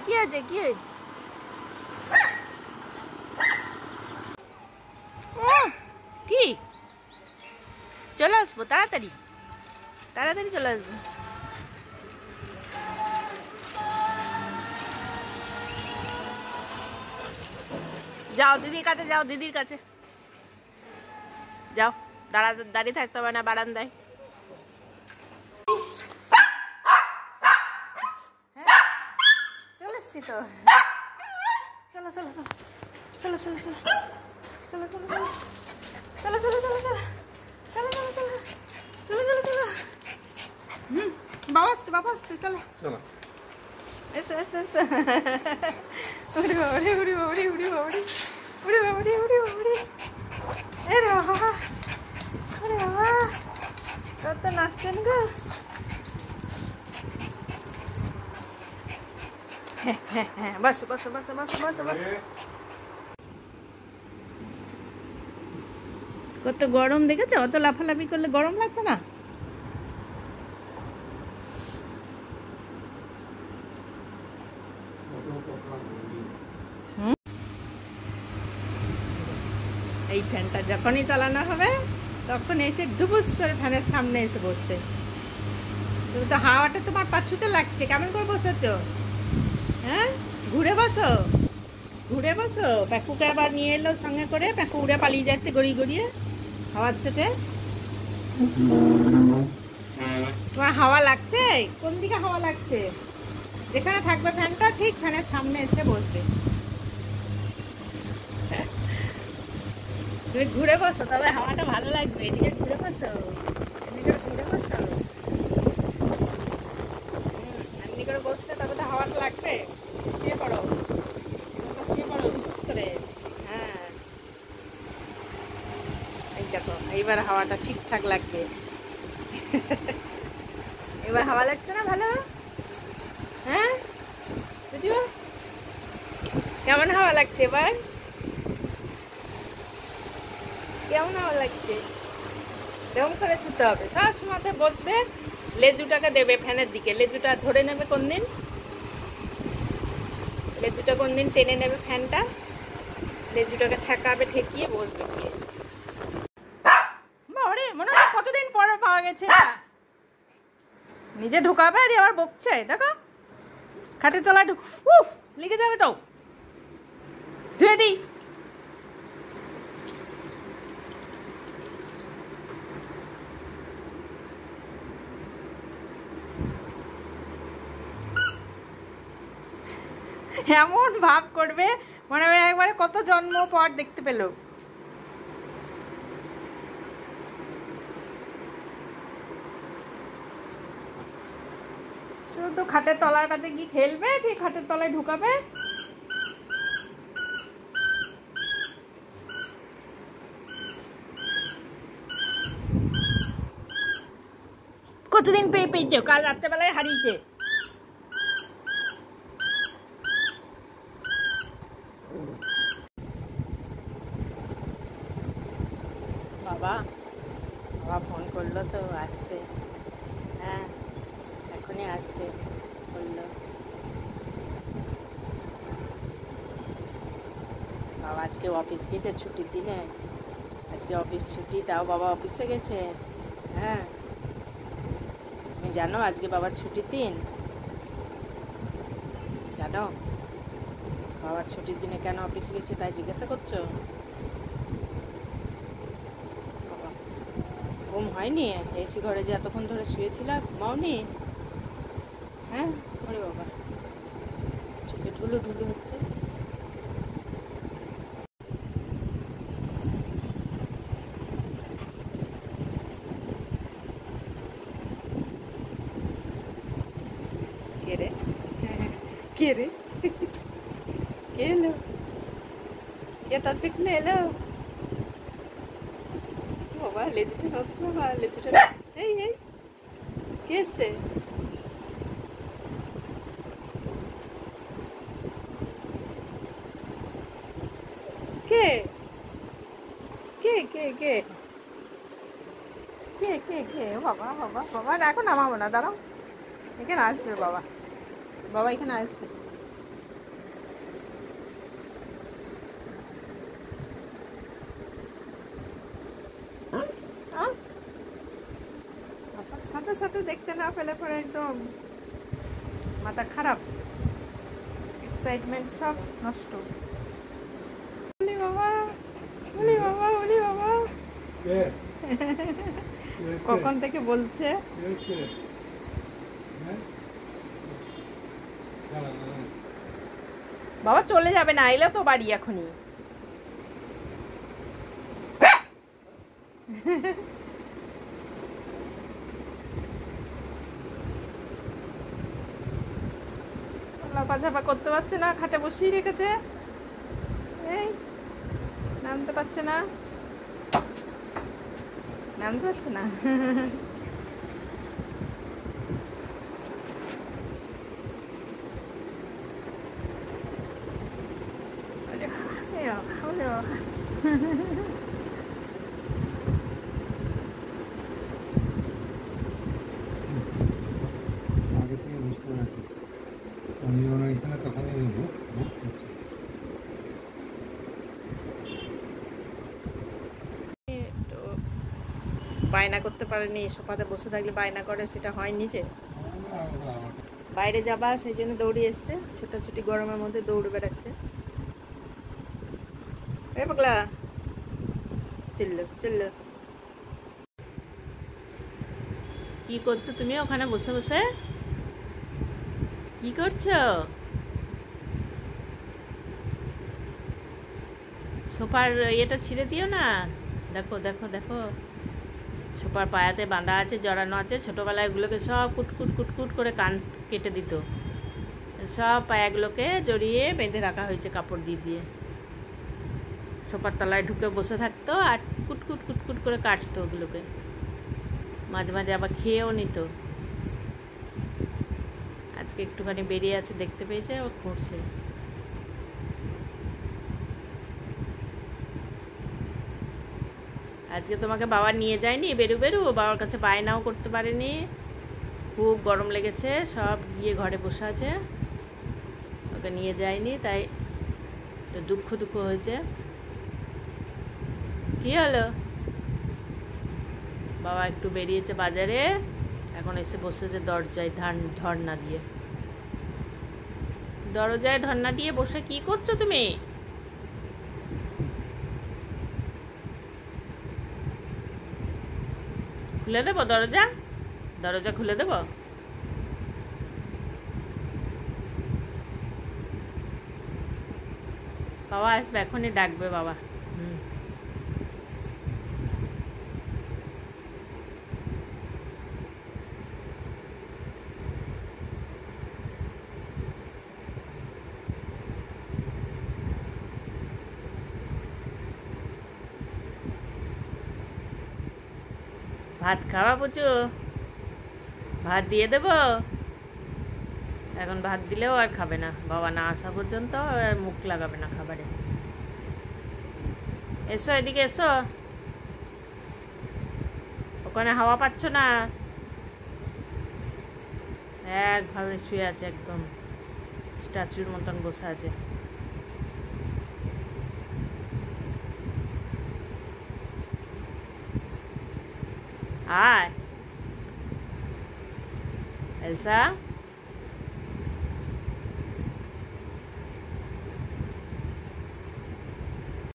কি আছে কি কি চলে আসবো তাড়াতাড়ি তাড়াতাড়ি চলে আসবো। যাও দিদির কাছে যাও দিদির কাছে যাও দাঁড়িয়ে থাকতে হবে না বারান্দায়। চলে এসছি তো চলো চলো চলো চলো চলো চলো চলো চলো চলো চলো চলো চলো চলো চলো চলো চলো চলো চলো চলো বাবা আসছে চলো চলো এসো এসো এসো উড়ি বাবারি উড়ি বাবারি উড়ি বাবারি উড়ি বাবারি উড়ি বাবারি আরে বাবা আরে বাবা কত নাচছেন গো। বসো বসো বসো বসো বসো বসো। কত গরম দেখেছো, অত লাফালাফি করলে গরম লাগবে না? এই ফ্যানটা যখনই চালানো হবে তখন এসে ডুবুস করে ফ্যানের সামনে এসে বসবে। তুমি তো হাওয়াটা তোমার পাছুতে লাগছে, কেমন করে বসেছো? হ্যাঁ ঘুরে বসো ঘুরে বসো। প্যাকুকে আবার নিয়ে এলো সঙ্গে করে, প্যাকু উড়ে পালিয়ে যাচ্ছে গড়িয়ে গড়িয়ে হাওয়ার চোটে। তোমার হাওয়া লাগছে? কোন দিকে হাওয়া লাগছে? যেখানে থাকবে ফ্যানটা ঠিক ফ্যানের সামনে এসে বসবে। তুমি ঘুরে বসো তবে হাওয়াটা ভালো লাগবে। এদিকে ঘুরে বসো এদিকে ঘুরে বসো। এমনি করে বসলে তবে তো হাওয়াটা লাগবে। শুয়ে পড়ো শুয়ে পড়ো ঘুষ করে। হ্যাঁ এই দেখো এইবার হাওয়াটা ঠিকঠাক লাগবে। এবার হাওয়া লাগছে না ভালো? হ্যাঁ বুঝিও কেমন হাওয়া লাগছে এবার? কেমন হাওয়া লাগছে? এরকম করে শুতে হবে, সবসময় বসবে, লেজুটাকে দেবে ফ্যানের দিকে, লেজুটা ধরে নেবে কোন দিন, লেজুটা কোন দিন টেনে নেবে ফ্যানটা, লেজুটাকে ঠেকাবে, ঠেকিয়ে বসবে গিয়ে। বাবারে মনে হয় কতদিন পরে পাওয়া গেছে। নিজে ঢুকাবে আর আবার বকছে, দেখো খাটের তলায় ঢুক, উফ লিখে যাবে তো। ধুয়ে দিই। এমন ভাব করবে মনে হয় একবারে কত জন্ম পর দেখতে পেল। শুধু খাটের তলার কাছে গিয়ে খেলবে, কি খাটের তলায় ঢুকাবে। কতদিন পেয়েছো? কাল রাত্রেবেলায় হারিয়েছে। বাবা বাবা ফোন করলো তো, আসছে। হ্যাঁ এখনই আসছে বললো। বাবা আজকে অফিস গেছে ছুটির দিনে, আজকে অফিস ছুটি, তাও বাবা অফিসে গেছে। হ্যাঁ তুমি জানো আজকে বাবার ছুটির দিন? জানো বাবার ছুটির দিনে কেন অফিস গেছে তাই জিজ্ঞাসা করছো? ঘুম হয়নি? এসি ঘরে যে এতক্ষণ ধরে শুয়েছিলা, ঘুমাওনি? হ্যাঁ ওরে বাবা চোখে ঢুলু ঢুলু হচ্ছে। কে রে কে রে কে এলো? কে তোর চোখে এলো? বাবা লেজুটা নড়ছে, বাবা লেজুটা। এই এই কে এসছে? কে কে কে কে কে কে কে? বাবা বাবা বাবা এখন নামাবো না, দাঁড়াও, এখানে আসবে বাবা, বাবা এখানে আসবে। আসার সাথে সাথে দেখতে না পেলে পরে একদম মাথা খারাপ, এক্সাইটমেন্ট সব নষ্ট। ওলি বাবা, ওলি বাবা, ওলি বাবা, কখন থেকে বলছে। বাবা চলে যাবে না, এলে তো বাড়ি এখনই। লাফাঝাপা করতে পারছে না, খাটে বসিয়ে রেখেছে, এই নামতে পারছে না, নামতে পারছে না। আগে থেকে বুঝতে পারছি আমি এখানে তখনই নেবো। বায়না করতে পারেনি, সোফাতে বসে থাকলে বায়না করে, সেটা হয়নি যে বাইরে যাবা সেই জন্য দৌড়ে এসছে, ছোটাছুটি গরমের মধ্যে দৌড়ে বেড়াচ্ছে। এই পাগলা চিল্লো চিল্লো, কি করছো তুমি ওখানে বসে বসে? কি করছো? সোফার ইয়েটা ছিঁড়ে দিও না। দেখো দেখো দেখো, সোফার পায়াতে বাঁধা আছে, জড়ানো আছে। ছোটোবেলায় এগুলোকে সব কুটকুট কুটকুট করে কান কেটে দিত, সব পায়াগুলোকে জড়িয়ে বেঁধে রাখা হয়েছে কাপড় দিয়ে দিয়ে। সোফার তলায় ঢুকে বসে থাকতো আর কুটকুট কুটকুট করে কাটতো ওগুলোকে, মাঝে মাঝে আবার খেয়েও নিত। আজকে একটুখানি বেরিয়ে আছে, দেখতে পেয়েছে, আবার খুঁড়ছে। আজকে তোমাকে বাবা নিয়ে যায়নি বেরু বেরু, বাবার কাছে বায়নাও করতে পারেনি, খুব গরম লেগেছে, সব গিয়ে ঘরে বসে আছে, ওকে নিয়ে যায়নি, তাই দুঃখ দুঃখ হয়েছে। কি হলো? বাবা একটু বেরিয়েছে বাজারে, এখন এসে বসেছে দরজায় ধর্না দিয়ে। দরজায় ধর্না দিয়ে বসে কি করছো তুমি? খুলে দেবো দরজা? দরজা খুলে দেবো? বাবা আসবে, এখনই ডাকবে বাবা। ভাত খাওয়া পুচু? ভাত দিয়ে দেবো? এখন ভাত দিলেও আর খাবে না, বাবা না আসা পর্যন্ত আর মুখ লাগাবে না খাবারে। এসো এদিকে এসো, ওখানে হাওয়া পাচ্ছ না, একভাবে শুয়ে আছে, একদম স্ট্যাচুর মতন বসে আছে। আয় এলসা।